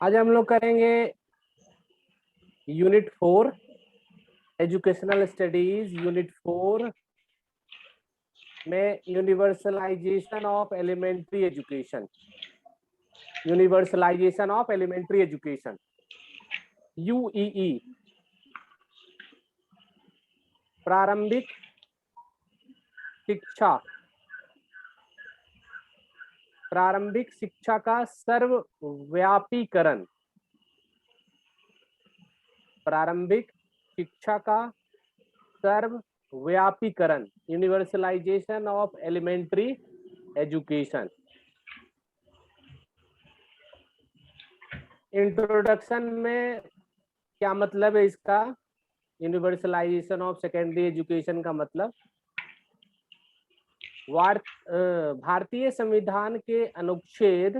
आज हम लोग करेंगे यूनिट 4 एजुकेशनल स्टडीज। यूनिट 4 में universalisation of elementary education. Universalisation of elementary education UEE प्रारंभिक शिक्षा। प्रारंभिक शिक्षा का सर्वव्यापीकरण। प्रारंभिक शिक्षा का सर्वव्यापीकरण, universalisation of elementary education. Introduction में क्या मतलब है इसका? यूनिवर्सलाइजेशन ऑफ सेकेंडरी एजुकेशन का मतलब भारतीय संविधान के अनुच्छेद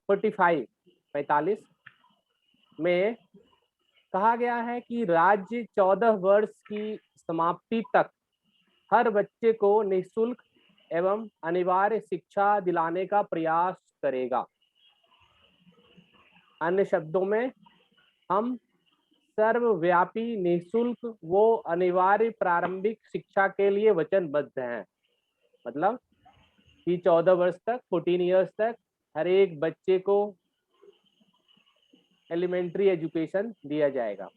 45 में कहा गया है कि राज्य 14 वर्ष की समाप्ति तक हर बच्चे को निःशुल्क एवं अनिवार्य शिक्षा दिलाने का प्रयास करेगा। अन्य शब्दों में हम सर्वव्यापी, निःशुल्क वो अनिवार्य प्रारंभिक शिक्षा के लिए वचनबद्ध हैं। मतलब कि 14 वर्ष तक, 14 ईयर्स तक हर एक बच्चे को एलिमेंट्री एजुकेशन दिया जाएगा।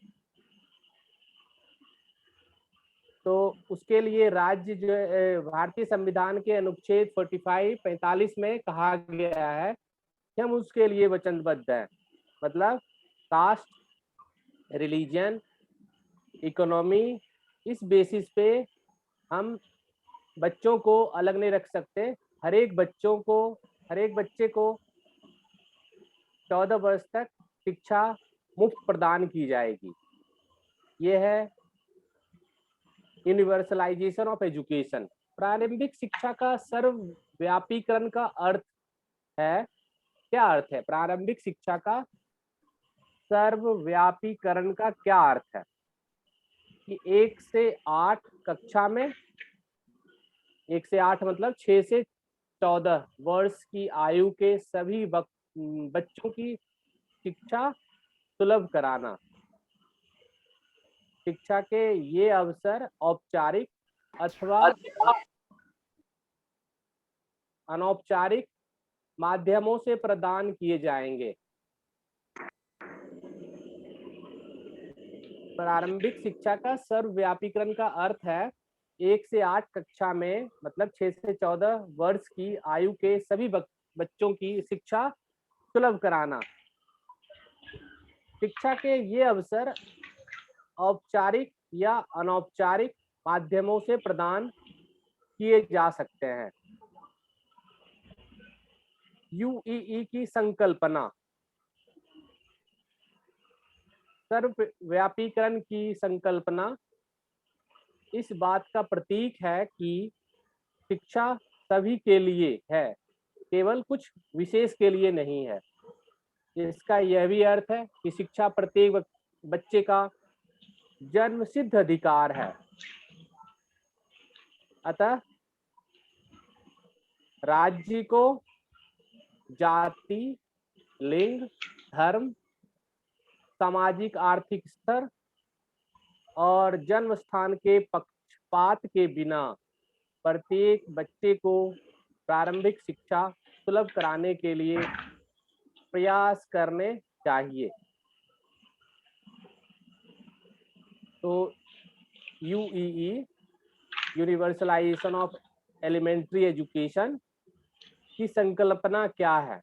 तो उसके लिए राज्य जो भारतीय संविधान के अनुच्छेद 45 में कहा गया है कि हम उसके लिए वचनबद्ध हैं। मतलब कास्ट, रिलीजन, इकोनॉमी, इस बेसिस पे हम बच्चों को अलग नहीं रख सकते। हर एक बच्चे को 14 वर्ष तक शिक्षा मुफ्त प्रदान की जाएगी। यह है यूनिवर्सलाइजेशन ऑफ एजुकेशन। प्रारंभिक शिक्षा का सर्वव्यापीकरण का अर्थ है, क्या अर्थ है प्रारंभिक शिक्षा का सर्वव्यापीकरण का? क्या अर्थ है कि 1 से 8 कक्षा में, 1 से 8 मतलब 6 से 14 वर्ष की आयु के सभी बच्चों की शिक्षा सुलभ कराना। शिक्षा के ये अवसर औपचारिक अथवा अनौपचारिक माध्यमों से प्रदान किए जाएंगे। प्रारंभिक शिक्षा का सर्वव्यापीकरण का अर्थ है 1 से 8 कक्षा में, मतलब 6 से 14 वर्ष की आयु के सभी बच्चों की शिक्षा सुलभ कराना। शिक्षा के ये अवसर औपचारिक या अनौपचारिक माध्यमों से प्रदान किए जा सकते हैं। यूईई की संकल्पना। सर्वव्यापीकरण की संकल्पना इस बात का प्रतीक है कि शिक्षा सभी के लिए है, केवल कुछ विशेष के लिए नहीं है। इसका यह भी अर्थ है कि शिक्षा प्रत्येक बच्चे का जन्मसिद्ध अधिकार है। अतः राज्य को जाति, लिंग, धर्म, सामाजिक आर्थिक स्तर और जन्म स्थान के पक्षपात के बिना प्रत्येक बच्चे को प्रारंभिक शिक्षा सुलभ कराने के लिए प्रयास करने चाहिए। तो यूईई, यूनिवर्सलाइजेशन ऑफ एलिमेंट्री एजुकेशन की संकल्पना क्या है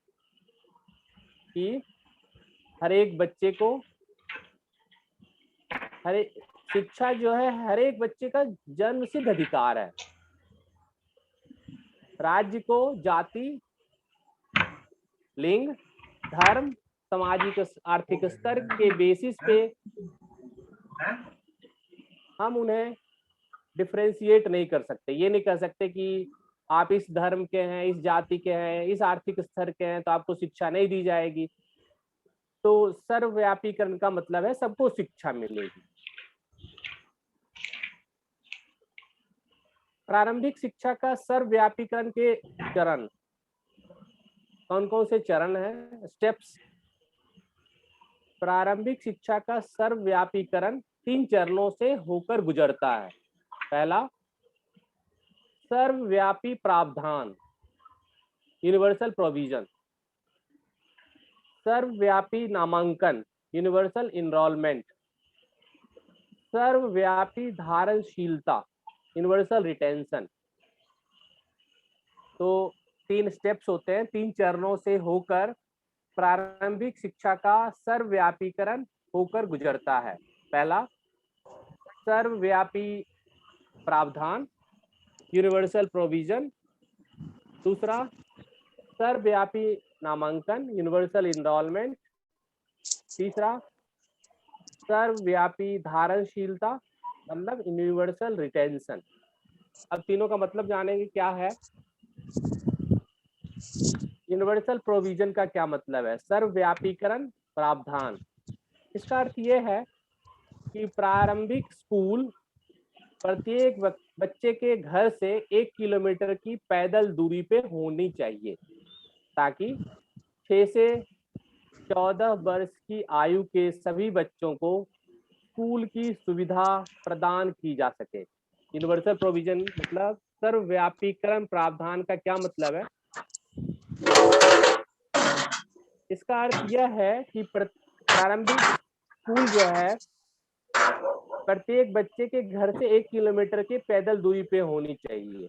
कि हर एक बच्चे को, शिक्षा जो है हर एक बच्चे का जन्मसिद्ध अधिकार है। राज्य को जाति, लिंग, धर्म, सामाजिक आर्थिक स्तर के बेसिस पे हम उन्हें डिफरेंशिएट नहीं कर सकते। ये नहीं कह सकते कि आप इस धर्म के हैं, इस जाति के हैं, इस आर्थिक स्तर के हैं तो आपको शिक्षा नहीं दी जाएगी। तो सर्वव्यापीकरण का मतलब है सबको शिक्षा मिलेगी। प्रारंभिक शिक्षा का सर्वव्यापीकरण के चरण कौन कौन से चरण हैं, स्टेप्स? प्रारंभिक शिक्षा का सर्वव्यापीकरण 3 चरणों से होकर गुजरता है। पहला, सर्वव्यापी प्रावधान, यूनिवर्सल प्रोविजन। सर्वव्यापी नामांकन, यूनिवर्सल इनरोलमेंट। सर्वव्यापी धारणशीलता, यूनिवर्सल रिटेंशन। तो 3 स्टेप्स होते हैं, 3 चरणों से होकर प्रारंभिक शिक्षा का सर्वव्यापीकरण होकर गुजरता है। पहला, सर्वव्यापी प्रावधान, यूनिवर्सल प्रोविजन। दूसरा, सर्वव्यापी नामांकन, यूनिवर्सल इनरोलमेंट। तीसरा, सर्वव्यापी धारणशीलता मतलब यूनिवर्सल रिटेंशन। अब तीनों का मतलब जानेंगे क्या है। यूनिवर्सल प्रोविजन का क्या मतलब है? सर्वव्यापीकरण प्रावधान, इसका अर्थ यह है कि प्रारंभिक स्कूल प्रत्येक बच्चे के घर से 1 किलोमीटर की पैदल दूरी पे होनी चाहिए, ताकि 6 से 14 वर्ष की आयु के सभी बच्चों को स्कूल की सुविधा प्रदान की जा सके। यूनिवर्सल प्रोविजन मतलब सर्वव्यापीकरण प्रावधान का क्या मतलब है? इसका अर्थ यह है कि प्रारंभिक स्कूल जो है प्रत्येक बच्चे के घर से 1 किलोमीटर के पैदल दूरी पे होनी चाहिए,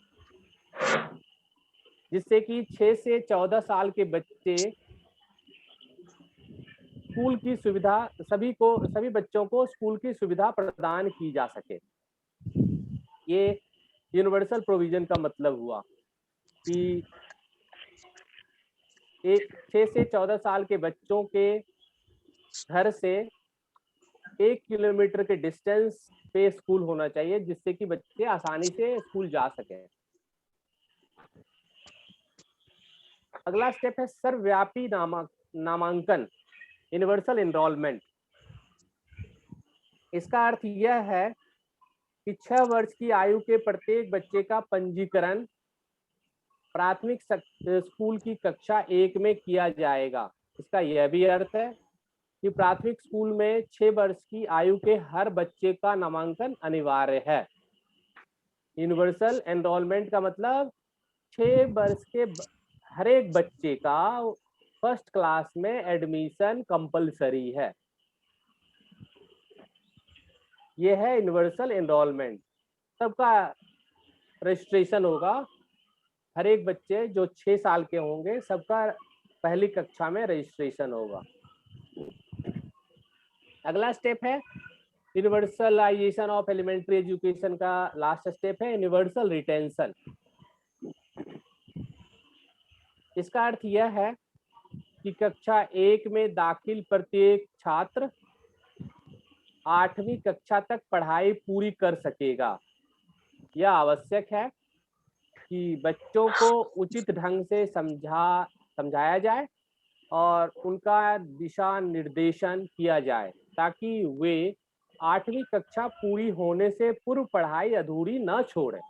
जिससे कि 6 से 14 साल के बच्चे स्कूल की सुविधा सभी बच्चों को स्कूल की सुविधा प्रदान की जा सके। ये यूनिवर्सल प्रोविजन का मतलब हुआ कि 6 से 14 साल के बच्चों के घर से 1 किलोमीटर के डिस्टेंस पे स्कूल होना चाहिए, जिससे कि बच्चे आसानी से स्कूल जा सके। अगला स्टेप है सर्वव्यापी नामांकन, यूनिवर्सल एनरोलमेंट। इसका अर्थ यह है कि 6 वर्ष की आयु के प्रत्येक बच्चे का पंजीकरण प्राथमिक स्कूल की कक्षा 1 में किया जाएगा। इसका यह भी अर्थ है कि प्राथमिक स्कूल में 6 वर्ष की आयु के हर बच्चे का नामांकन अनिवार्य है। यूनिवर्सल एनरोलमेंट का मतलब 6 वर्ष के हर एक बच्चे का फर्स्ट क्लास में एडमिशन कंपलसरी है। यह है यूनिवर्सल एनरोलमेंट। सबका रजिस्ट्रेशन होगा, हर एक बच्चे जो 6 साल के होंगे सबका पहली कक्षा में रजिस्ट्रेशन होगा। अगला स्टेप है यूनिवर्सलाइजेशन ऑफ एलिमेंट्री एजुकेशन का लास्ट स्टेप है यूनिवर्सल रिटेंशन। इसका अर्थ यह है कि कक्षा 1 में दाखिल प्रत्येक छात्र 8वीं कक्षा तक पढ़ाई पूरी कर सकेगा। यह आवश्यक है कि बच्चों को उचित ढंग से समझाया जाए और उनका दिशा निर्देशन किया जाए, ताकि वे 8वीं कक्षा पूरी होने से पूर्व पढ़ाई अधूरी न छोड़े।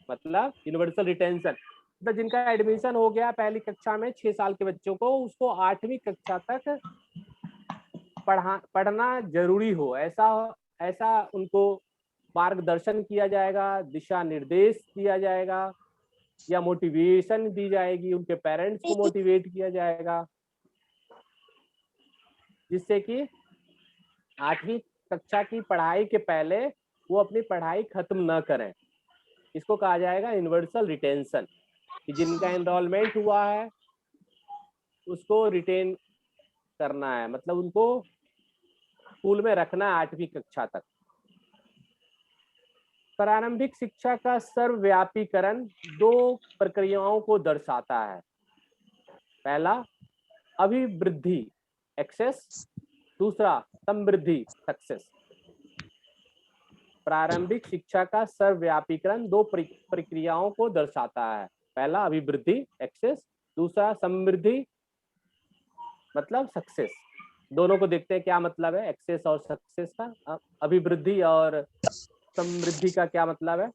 मतलब यूनिवर्सल रिटेंशन, तो जिनका एडमिशन हो गया पहली कक्षा में 6 साल के बच्चों को, उसको 8वीं कक्षा तक पढ़ना जरूरी हो, ऐसा उनको मार्गदर्शन किया जाएगा, दिशा निर्देश दिया जाएगा या मोटिवेशन दी जाएगी, उनके पेरेंट्स को मोटिवेट किया जाएगा, जिससे कि 8वीं कक्षा की पढ़ाई के पहले वो अपनी पढ़ाई खत्म न करें। इसको कहा जाएगा यूनिवर्सल रिटेंशन, कि जिनका एनरोलमेंट हुआ है उसको रिटेन करना है, मतलब उनको स्कूल में रखना है 8वीं कक्षा तक। प्रारंभिक शिक्षा का सर्वव्यापीकरण 2 प्रक्रियाओं को दर्शाता है। पहला, अभिवृद्धि एक्सेस, दूसरा समृद्धि सक्सेस। प्रारंभिक शिक्षा का सर्वव्यापीकरण 2 प्रक्रियाओं को दर्शाता है। पहला अभिवृद्धि एक्सेस, दूसरा समृद्धि मतलब सक्सेस। दोनों को देखते हैं क्या मतलब है एक्सेस और सक्सेस का। अभिवृद्धि और समृद्धि का क्या मतलब है?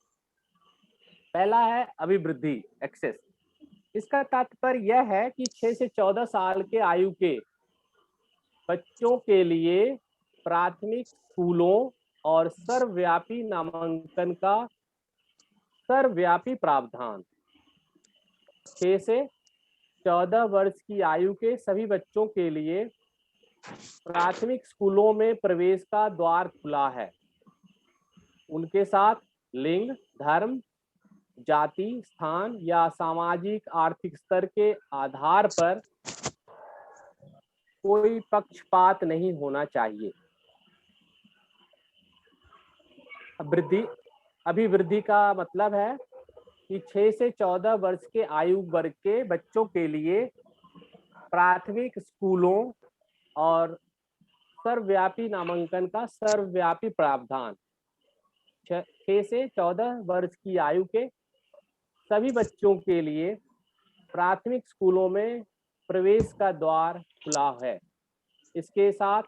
पहला है अभिवृद्धि एक्सेस। इसका तात्पर्य यह है कि 6 से 14 साल के आयु के बच्चों के लिए प्राथमिक स्कूलों और सर्वव्यापी नामांकन का सर्वव्यापी प्रावधान। 6 से 14 वर्ष की आयु के सभी बच्चों के लिए प्राथमिक स्कूलों में प्रवेश का द्वार खुला है। उनके साथ लिंग, धर्म, जाति, स्थान या सामाजिक आर्थिक स्तर के आधार पर कोई पक्षपात नहीं होना चाहिए। अभिवृद्धि का मतलब है कि 6 से 14 वर्ष के आयु वर्ग के बच्चों के लिए प्राथमिक स्कूलों और सर्वव्यापी नामांकन का सर्वव्यापी प्रावधान। 6 से 14 वर्ष की आयु के सभी बच्चों के लिए प्राथमिक स्कूलों में प्रवेश का द्वार खुला है। इसके साथ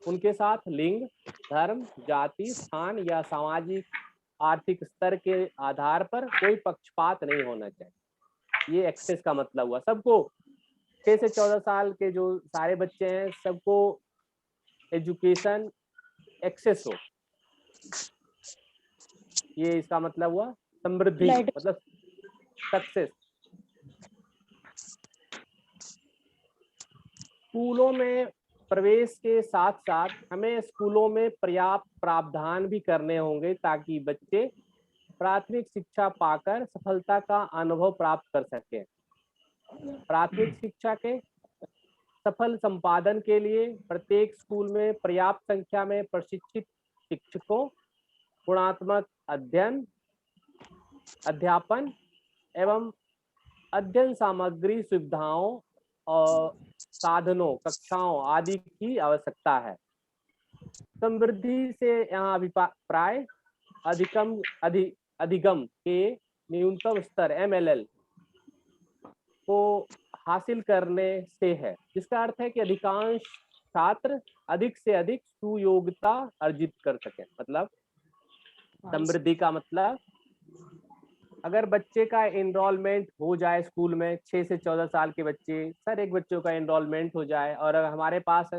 उनके साथ लिंग, धर्म, जाति, स्थान या सामाजिक आर्थिक स्तर के आधार पर कोई पक्षपात नहीं होना चाहिए। ये एक्सेस का मतलब हुआ। सबको 6 से 14 साल के जो सारे बच्चे हैं सबको एजुकेशन एक्सेस हो, ये इसका मतलब हुआ। समृद्धि मतलब सक्सेस। स्कूलों में प्रवेश के साथ साथ हमें स्कूलों में पर्याप्त प्रावधान भी करने होंगे ताकि बच्चे प्राथमिक शिक्षा पाकर सफलता का अनुभव प्राप्त कर सकें। प्राथमिक शिक्षा के सफल संपादन के लिए प्रत्येक स्कूल में पर्याप्त संख्या में प्रशिक्षित शिक्षकों, गुणात्मक अध्यापन एवं अध्ययन सामग्री, सुविधाओं और साधनों, कक्षाओं आदि की आवश्यकता है। समृद्धि से यहाँ अभिप्राय अधिगम के न्यूनतम स्तर MLL को हासिल करने से है, जिसका अर्थ है कि अधिकांश छात्र अधिक से अधिक सुयोग्यता अर्जित कर सके। मतलब समृद्धि का मतलब अगर बच्चे का एनरोलमेंट हो जाए स्कूल में, 6 से 14 साल के बच्चे, सर एक बच्चों का एनरोलमेंट हो जाए और अगर हमारे पास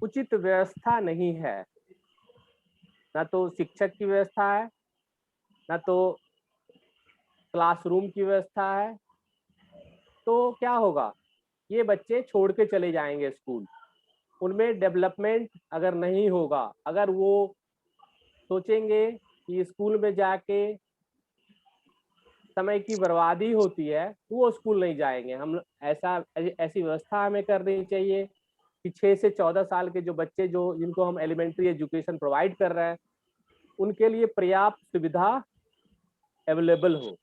उचित व्यवस्था नहीं है, ना तो शिक्षक की व्यवस्था है, ना तो क्लासरूम की व्यवस्था है, तो क्या होगा? ये बच्चे छोड़ के चले जाएंगे स्कूल। उनमें डेवलपमेंट अगर नहीं होगा, अगर वो सोचेंगे कि स्कूल में जाके समय की बर्बादी होती है, तो वो स्कूल नहीं जाएंगे। हम ऐसी व्यवस्था हमें करनी चाहिए कि 6 से 14 साल के जो बच्चे जिनको हम एलिमेंट्री एजुकेशन प्रोवाइड कर रहे हैं, उनके लिए पर्याप्त सुविधा अवेलेबल हो।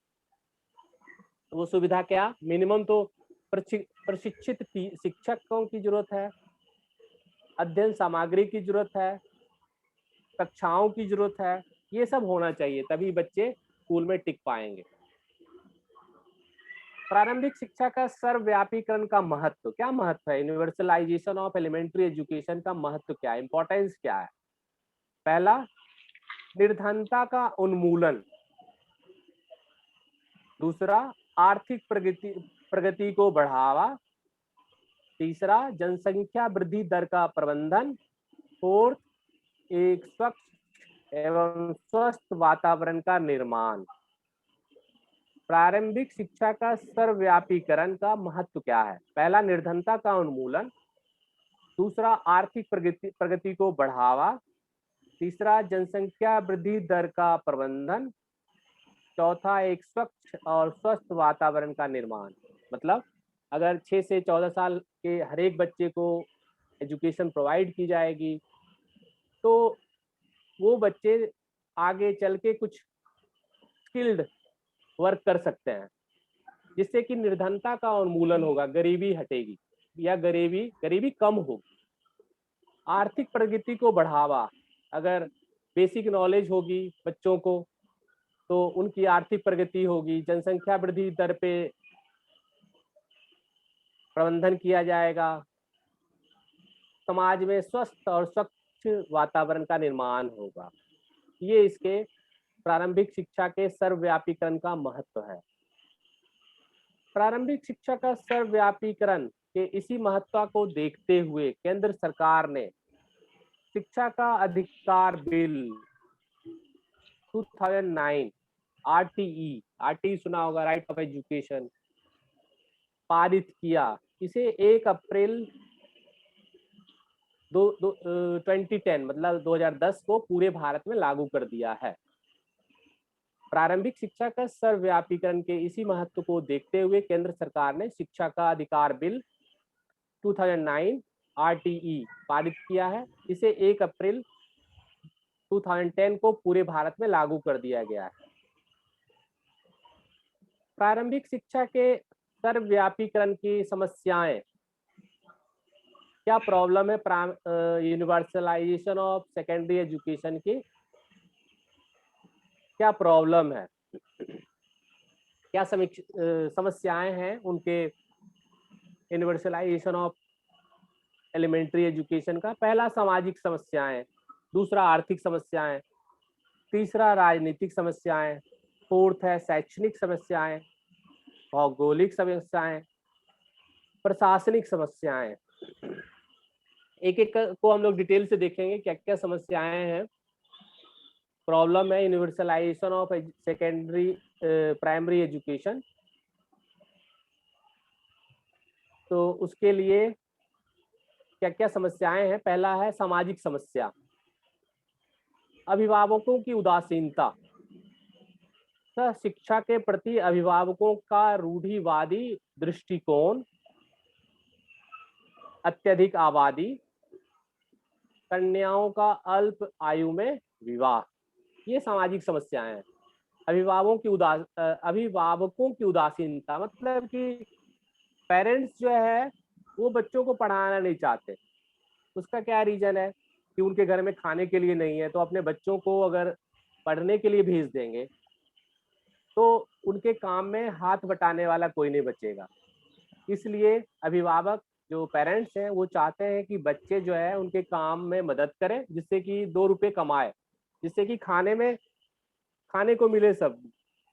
तो वो सुविधा क्या? मिनिमम तो प्रशिक्षित शिक्षकों की जरूरत है, अध्ययन सामग्री की जरूरत है, कक्षाओं की जरूरत है। ये सब होना चाहिए, तभी बच्चे स्कूल में टिक पाएंगे। प्रारंभिक शिक्षा का सर्वव्यापीकरण का महत्व, क्या महत्व है? यूनिवर्सलाइजेशन ऑफ एलिमेंट्री एजुकेशन का महत्व क्या है, इंपॉर्टेंस क्या है? पहला, निर्धनता का उन्मूलन। दूसरा, आर्थिक प्रगति को बढ़ावा। तीसरा, जनसंख्या वृद्धि दर का प्रबंधन। फोर्थ, एक स्वच्छ एवं स्वस्थ वातावरण का निर्माण। प्रारंभिक शिक्षा का सर्वव्यापीकरण का महत्व क्या है? पहला, निर्धनता का उन्मूलन। दूसरा, आर्थिक प्रगति को बढ़ावा। तीसरा, जनसंख्या वृद्धि दर का प्रबंधन। चौथा, एक स्वच्छ और स्वस्थ वातावरण का निर्माण। मतलब अगर 6 से 14 साल के हर एक बच्चे को एजुकेशन प्रोवाइड की जाएगी तो वो बच्चे आगे चल के कुछ स्किल्ड वर्क कर सकते हैं, जिससे कि निर्धनता का उन्मूलन होगा, गरीबी हटेगी या गरीबी कम होगी। आर्थिक प्रगति को बढ़ावा, अगर बेसिक नॉलेज होगी बच्चों को तो उनकी आर्थिक प्रगति होगी। जनसंख्या वृद्धि दर पे प्रबंधन किया जाएगा। समाज में स्वस्थ और स्वच्छ वातावरण का निर्माण होगा। ये इसके प्रारंभिक शिक्षा के सर्वव्यापीकरण का महत्व है। प्रारंभिक शिक्षा का सर्वव्यापीकरण के इसी महत्व को देखते हुए केंद्र सरकार ने शिक्षा का अधिकार बिल 2009 आरटीई सुना होगा, राइट ऑफ एजुकेशन, पारित किया। इसे 1 अप्रैल 2010 मतलब 2010 को पूरे भारत में लागू कर दिया है। प्रारंभिक शिक्षा का सर्वव्यापीकरण के इसी महत्व को देखते हुए केंद्र सरकार ने शिक्षा का अधिकार बिल 2009 आरटीई पारित किया है। इसे 1 अप्रैल 2010 को पूरे भारत में लागू कर दिया गया है। प्रारंभिक शिक्षा के सर्वव्यापीकरण की समस्याएं, क्या प्रॉब्लम है यूनिवर्सलाइजेशन ऑफ सेकेंडरी एजुकेशन की, क्या प्रॉब्लम है, क्या समस्याएं हैं उनके यूनिवर्सलाइजेशन ऑफ एलिमेंट्री एजुकेशन का। पहला सामाजिक समस्याएं, दूसरा आर्थिक समस्याएं, तीसरा राजनीतिक समस्याएं, फोर्थ है शैक्षणिक समस्याएं, भौगोलिक समस्याएं, प्रशासनिक समस्याएं। एक एक को हम लोग डिटेल से देखेंगे क्या क्या समस्याएं हैं। प्रॉब्लम है universalization of secondary primary education, तो उसके लिए क्या क्या समस्याएं हैं। पहला है सामाजिक समस्या, अभिभावकों की उदासीनता। शिक्षा के प्रति अभिभावकों का रूढ़िवादी दृष्टिकोण, अत्यधिक आबादी, कन्याओं का अल्प आयु में विवाह, ये सामाजिक समस्याएं हैं। अभिभावकों की उदासीनता मतलब कि पेरेंट्स जो है वो बच्चों को पढ़ाना नहीं चाहते। उसका क्या रीजन है कि उनके घर में खाने के लिए नहीं है, तो अपने बच्चों को अगर पढ़ने के लिए भेज देंगे तो उनके काम में हाथ बटाने वाला कोई नहीं बचेगा। इसलिए अभिभावक जो पेरेंट्स हैं वो चाहते हैं कि बच्चे जो है उनके काम में मदद करें, जिससे कि 2 रुपए कमाए, जिससे कि खाने को मिले सब,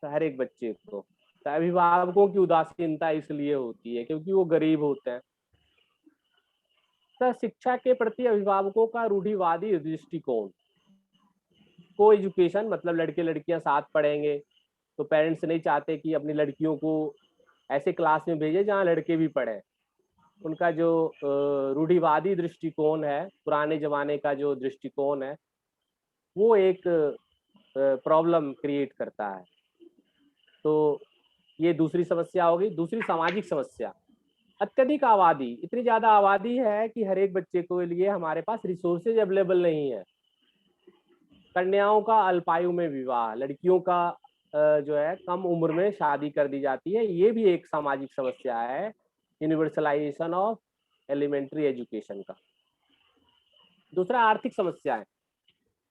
हर एक बच्चे को। तो अभिभावकों की उदासीनता इसलिए होती है क्योंकि वो गरीब होते हैं। तो शिक्षा के प्रति अभिभावकों का रूढ़िवादी दृष्टिकोण, को एजुकेशन मतलब लड़के लड़कियां साथ पढ़ेंगे, तो पेरेंट्स नहीं चाहते कि अपनी लड़कियों को ऐसे क्लास में भेजे जहाँ लड़के भी पढ़े। उनका जो रूढ़िवादी दृष्टिकोण है, पुराने जमाने का जो दृष्टिकोण है, वो एक प्रॉब्लम क्रिएट करता है। तो ये दूसरी समस्या होगी। दूसरी सामाजिक समस्या, अत्यधिक आबादी, इतनी ज्यादा आबादी है कि हर एक बच्चे के लिए हमारे पास रिसोर्सेज अवेलेबल नहीं है। कन्याओं का अल्पायु में विवाह, लड़कियों का जो है कम उम्र में शादी कर दी जाती है, ये भी एक सामाजिक समस्या है यूनिवर्सलाइजेशन ऑफ एलिमेंट्री एजुकेशन का। दूसरा आर्थिक समस्या है,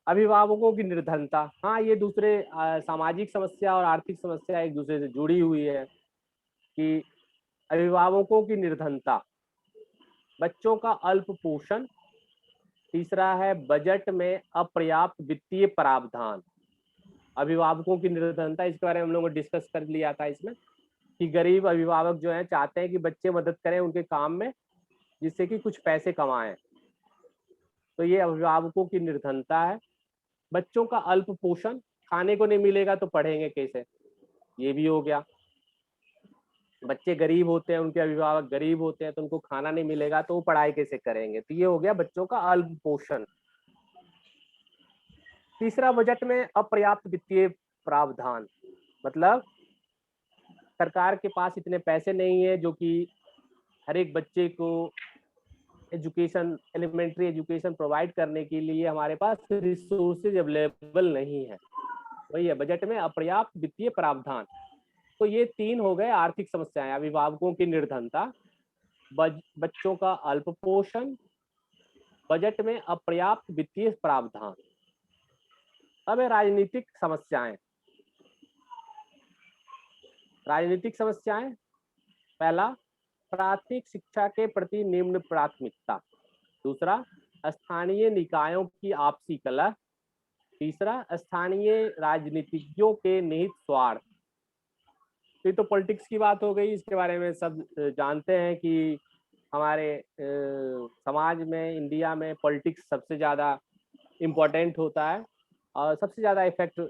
अभिभावकों की निर्धनता। हाँ, ये दूसरे सामाजिक समस्या और आर्थिक समस्या एक दूसरे से जुड़ी हुई है कि अभिभावकों की निर्धनता, बच्चों का अल्प पोषण। तीसरा है बजट में अपर्याप्त वित्तीय प्रावधान, अभिभावकों की निर्धनता, इसके बारे में हम लोगों ने डिस्कस कर लिया था इसमें कि गरीब अभिभावक जो है चाहते हैं कि बच्चे मदद करें उनके काम में, जिससे कि कुछ पैसे कमाएं। तो ये अभिभावकों की निर्धनता है। बच्चों का अल्प पोषण, खाने को नहीं मिलेगा तो पढ़ेंगे कैसे, ये भी हो गया। बच्चे गरीब होते हैं, उनके अभिभावक गरीब होते हैं, तो उनको खाना नहीं मिलेगा तो वो पढ़ाई कैसे करेंगे, तो ये हो गया बच्चों का अल्प पोषण। तीसरा, बजट में अपर्याप्त वित्तीय प्रावधान, मतलब सरकार के पास इतने पैसे नहीं है जो कि हर एक बच्चे को एजुकेशन, एलिमेंट्री एजुकेशन प्रोवाइड करने के लिए हमारे पास रिसोर्सेज अवेलेबल नहीं है। वही है बजट में अपर्याप्त वित्तीय प्रावधान। तो ये 3 हो गए आर्थिक समस्याएं, अभिभावकों की निर्धनता, बच्चों का अल्प पोषण, बजट में अपर्याप्त वित्तीय प्रावधान। अब है राजनीतिक समस्याएं। राजनीतिक समस्याएं, पहला प्राथमिक शिक्षा के प्रति निम्न प्राथमिकता, दूसरा स्थानीय निकायों की आपसी कलह, तीसरा स्थानीय राजनीतिज्ञों के निहित स्वार्थ। ये तो पॉलिटिक्स की बात हो गई, इसके बारे में सब जानते हैं कि हमारे समाज में, इंडिया में पॉलिटिक्स सबसे ज़्यादा इम्पोर्टेंट होता है और सबसे ज़्यादा इफेक्ट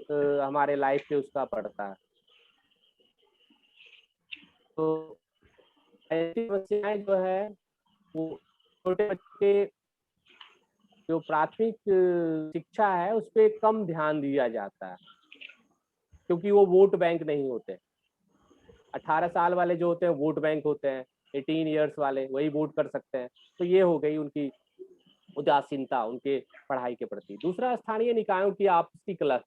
हमारे लाइफ पे उसका पड़ता है। तो ऐसी समस्याएं जो है वो छोटे बच्चे जो प्राथमिक शिक्षा है उस पर कम ध्यान दिया जाता है, क्योंकि वो वोट बैंक नहीं होते। 18 साल वाले जो होते हैं वोट बैंक होते हैं, 18 ईयर्स वाले वही वोट कर सकते हैं। तो ये हो गई उनकी उदासीनता उनके पढ़ाई के प्रति। दूसरा, स्थानीय निकायों की आपसी कलह।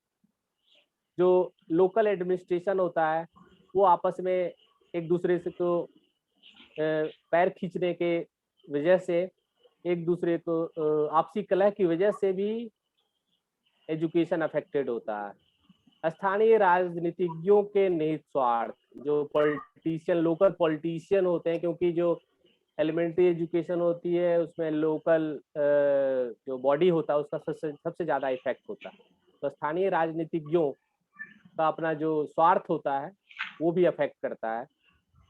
जो लोकल एडमिनिस्ट्रेशन होता है वो आपस में एक दूसरे से को पैर खींचने के वजह से, एक दूसरे को आपसी कलह की वजह से भी एजुकेशन अफेक्टेड होता है। स्थानीय राजनीतिज्ञों के निहित स्वार्थ, जो पॉलिटिशियन, लोकल पॉलिटिशियन होते हैं, क्योंकि जो एलिमेंट्री एजुकेशन होती है उसमें लोकल जो बॉडी होता है उसका सबसे ज़्यादा इफेक्ट होता है। तो स्थानीय राजनीतिज्ञों का अपना जो स्वार्थ होता है वो भी अफेक्ट करता है।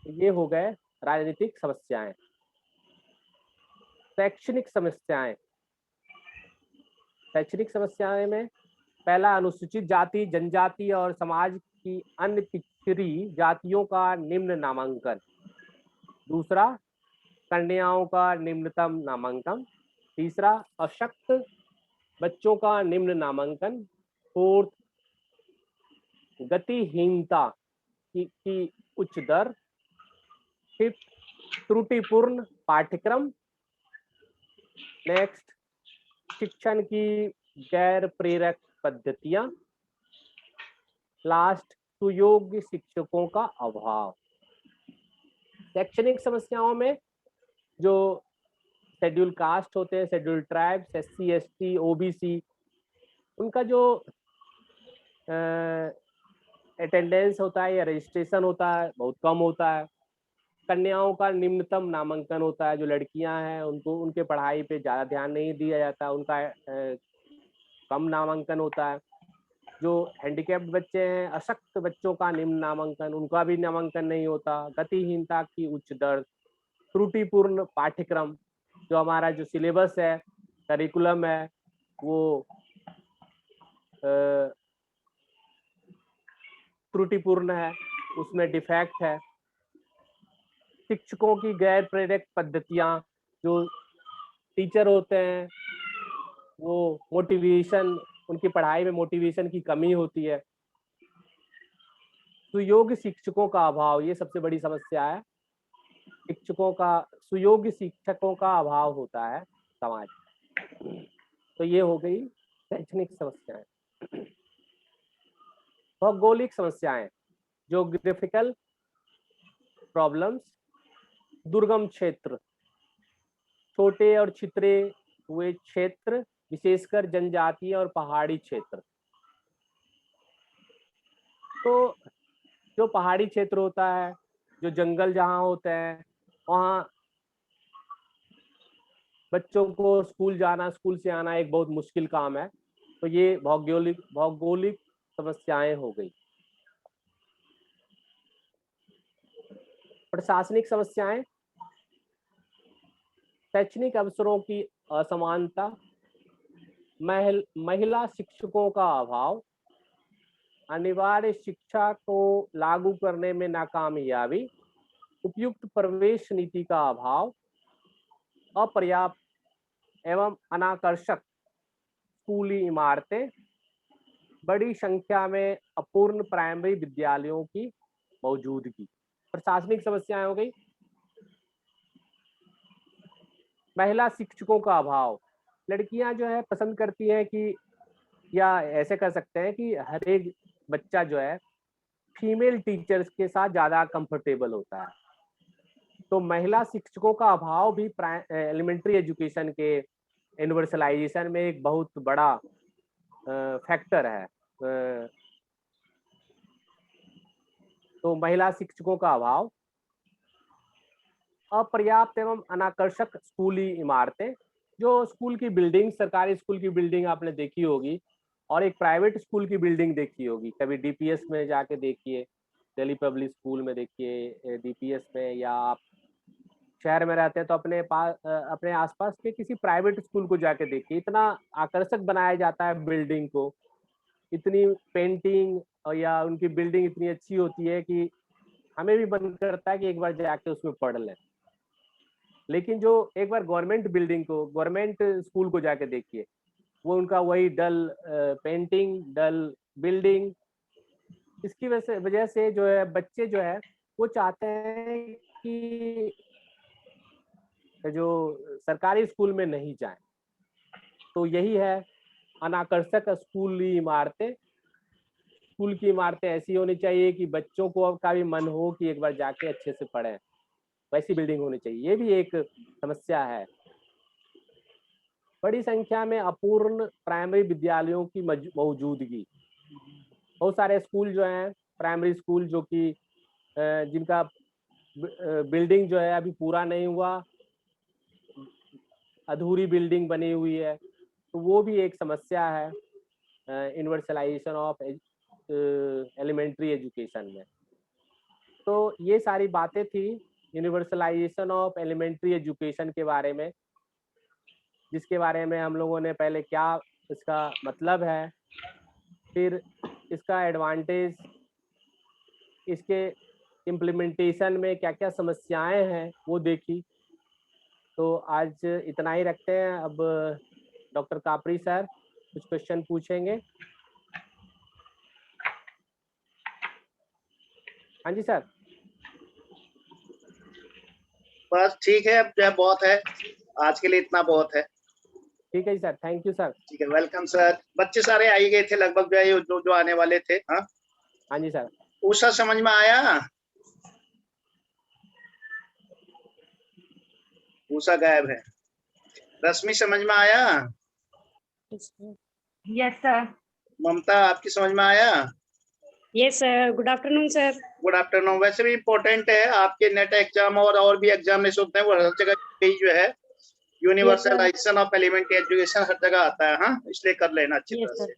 ये हो गए राजनीतिक समस्याएं। शैक्षणिक समस्याएं। शैक्षणिक समस्याएं में पहला, अनुसूचित जाति, जनजाति और समाज की अन्य पिछड़ी जातियों का निम्न नामांकन। दूसरा, कन्याओं का निम्नतम नामांकन। तीसरा, अशक्त बच्चों का निम्न नामांकन। फोर्थ, गतिहीनता की उच्च दर। फिफ्थ, त्रुटिपूर्ण पाठ्यक्रम। नेक्स्ट, शिक्षण की गैर प्रेरक पद्धतियां। लास्ट, सुयोग्य शिक्षकों का अभाव। शैक्षणिक समस्याओं में जो शेड्यूल कास्ट होते हैं, schedule tribes, SC ST OBC, उनका जो अटेंडेंस होता है या रजिस्ट्रेशन होता है बहुत कम होता है। कन्याओं का निम्नतम नामांकन होता है, जो लड़कियां हैं उनको उनके पढ़ाई पे ज़्यादा ध्यान नहीं दिया जाता, उनका कम नामांकन होता है। जो हैंडीकैप्ड बच्चे हैं, अशक्त बच्चों का निम्न नामांकन, उनका भी नामांकन नहीं होता। गतिहीनता की उच्च दर। त्रुटिपूर्ण पाठ्यक्रम, जो हमारा जो सिलेबस है, करिकुलम है, वो त्रुटिपूर्ण है, उसमें डिफेक्ट है। शिक्षकों की गैर प्रेरक पद्धतियां, जो टीचर होते हैं वो मोटिवेशन, उनकी पढ़ाई में मोटिवेशन की कमी होती है। सुयोग्य शिक्षकों का अभाव, ये सबसे बड़ी समस्या है। शिक्षकों का, सुयोग्य शिक्षकों का अभाव होता है समाज। तो ये हो गई शैक्षणिक समस्याएं। भौगोलिक समस्याएं, ज्योग्राफिकल प्रॉब्लम्स। दुर्गम क्षेत्र, छोटे और छितरे हुए क्षेत्र, विशेषकर जनजातीय और पहाड़ी क्षेत्र। तो जो पहाड़ी क्षेत्र होता है, जो जंगल जहाँ होते हैं, वहाँ बच्चों को स्कूल जाना, स्कूल से आना एक बहुत मुश्किल काम है। तो ये भौगोलिक समस्याएं हो गई। प्रशासनिक समस्याएं, शैक्षणिक अवसरों की असमानता, महिला शिक्षकों का अभाव, अनिवार्य शिक्षा को लागू करने में नाकामयाबी, उपयुक्त प्रवेश नीति का अभाव, अपर्याप्त एवं अनाकर्षक स्कूली इमारतें, बड़ी संख्या में अपूर्ण प्राइमरी विद्यालयों की मौजूदगी। प्रशासनिक समस्याएं हो गई। महिला शिक्षकों का अभाव, लड़कियां जो है पसंद करती हैं कि, या ऐसे कर सकते हैं कि हर एक बच्चा जो है फीमेल टीचर्स के साथ ज्यादा कंफर्टेबल होता है। तो महिला शिक्षकों का अभाव भी एलिमेंट्री एजुकेशन के यूनिवर्सलाइजेशन में एक बहुत बड़ा फैक्टर है। तो महिला शिक्षकों का अभाव, अपर्याप्त एवं अनाकर्षक स्कूली इमारतें, जो स्कूल की बिल्डिंग, सरकारी स्कूल की बिल्डिंग आपने देखी होगी और एक प्राइवेट स्कूल की बिल्डिंग देखी होगी, कभी DPS में जाके देखिए, दिल्ली पब्लिक स्कूल में देखिए, DPS में, या आप शहर में रहते हैं तो अपने पास अपने आसपास के किसी प्राइवेट स्कूल को जाके देखिए, इतना आकर्षक बनाया जाता है बिल्डिंग को, इतनी पेंटिंग और या उनकी बिल्डिंग इतनी अच्छी होती है कि हमें भी मन करता है कि एक बार जाके उसमें पढ़ लें। लेकिन जो एक बार गवर्नमेंट बिल्डिंग को, गवर्नमेंट स्कूल को जाके देखिए, वो उनका वही डल पेंटिंग, डल बिल्डिंग, इसकी वजह से जो है बच्चे जो है वो चाहते हैं कि जो सरकारी स्कूल में नहीं जाएं। तो यही है, अनाकर्षक स्कूली इमारतें, स्कूल की इमारतें ऐसी होनी चाहिए कि बच्चों को का भी मन हो कि एक बार जाके अच्छे से पढ़ें, वैसी बिल्डिंग होनी चाहिए। ये भी एक समस्या है। बड़ी संख्या में अपूर्ण प्राइमरी विद्यालयों की मौजूदगी, बहुत सारे स्कूल जो हैं प्राइमरी स्कूल जो कि जिनका बिल्डिंग जो है अभी पूरा नहीं हुआ, अधूरी बिल्डिंग बनी हुई है, तो वो भी एक समस्या है यूनिवर्सलाइजेशन ऑफ एलिमेंट्री एजुकेशन में। तो ये सारी बातें थी यूनिवर्सलाइजेशन ऑफ एलिमेंट्री एजुकेशन के बारे में, जिसके बारे में हम लोगों ने पहले क्या इसका मतलब है, फिर इसका एडवांटेज, इसके इम्प्लीमेंटेशन में क्या क्या समस्याएं हैं वो देखी। तो आज इतना ही रखते हैं। अब डॉक्टर कापरी सर कुछ क्वेश्चन पूछेंगे। हाँ जी सर। बस ठीक है, अब जो बहुत है आज के लिए, इतना बहुत है। ठीक है जी सर, थैंक यू सर। ठीक है, वेलकम सर। बच्चे सारे आ ही गए थे लगभग, जो जो आने वाले थे। हाँ हाँ जी सर। उषा समझ में आया? उषा गायब है। रश्मि समझ में आया? Yes sir. ममता आपकी समझ में आया? Yes sir. Good afternoon sir. Good afternoon. वैसे भी इम्पोर्टेंट है आपके नेट एग्जाम और भी एग्जामिनेशन होते हैं, वो हर जगह जो है यूनिवर्सलाइजेशन ऑफ एलिमेंट्री एजुकेशन हर जगह आता है। हाँ, इसलिए कर लेना अच्छी तरह से।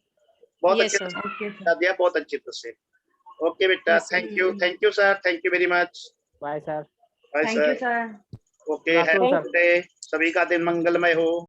बहुत अच्छी तरह दिया, बहुत अच्छी तरह से। ओके बेटा, thank you sir, thank you very much. Bye sir. Bye thank you sir. Sir. Okay, happy Sunday, सभी का दिन मंगलमय हो।